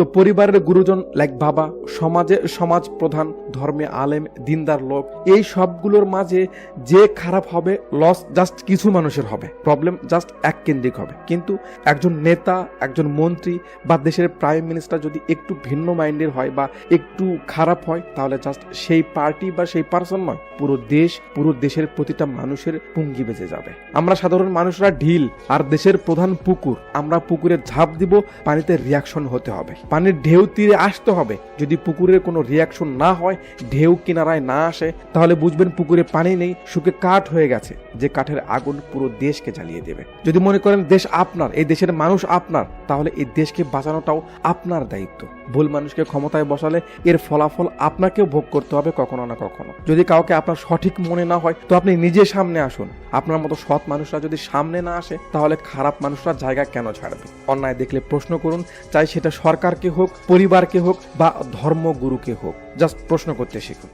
তো পরিবারের গুরুজন লাইক বাবা, সমাজে সমাজ প্রধান, ধর্মে আলেম, দিনদার লোক, এই সবগুলোর মাঝে যে খারাপ হবে লস জাস্ট কিছু মানুষের হবে, প্রবলেম জাস্ট এক কেন্দ্রিক হবে। কিন্তু একজন নেতা, একজন মন্ত্রী বা দেশের প্রাইম মিনিস্টার যদি একটু ভিন্ন মাইন্ডের হয় বা একটু খারাপ হয়, তাহলে জাস্ট সেই পার্টি বা সেই পার্সন নয়, পুরো দেশ, পুরো দেশের প্রতিটা মানুষের পুঙ্গি বেঁচে যাবে। আমরা সাধারণ মানুষরা ঢিল আর দেশের প্রধান পুকুর, আমরা পুকুরে ঝাঁপ দিব, পানিতে রিয়াকশন হতে হবে, পানির ঢেউ তীরে আসতে হবে। যদি পুকুরের কোনো রিয়াকশন না হয়, ঢেউ কিনারায় না আসে, তাহলে বুঝবেন পুকুরে পানি নেই, শুকে কাঠ হয়ে গেছে, যে কাঠের আগুন পুরো দেশকে জ্বালিয়ে দেবে। যদি মনে করেন দেশ আপনার, এই দেশের মানুষ আপনার, তাহলে এই দেশকে বাঁচানোটাও আপনার দায়িত্ব। ভুল মানুষকে ক্ষমতায় বসালে এর ফলাফল আপনাকেও ভোগ করতে হবে কখনো না কখনো। যদি কাউকে আপনার সঠিক মনে না হয়, তো আপনি নিজে সামনে আসুন। আপনার মতো সৎ মানুষরা যদি সামনে না আসে, তাহলে খারাপ মানুষরা জায়গা কেন ছাড়বে? অন্যায় দেখলে প্রশ্ন করুন, চাই সেটা সরকারকে হোক, পরিবারকে হোক বা ধর্মগুরুকে হোক, জাস্ট প্রশ্ন করতে শিখুন।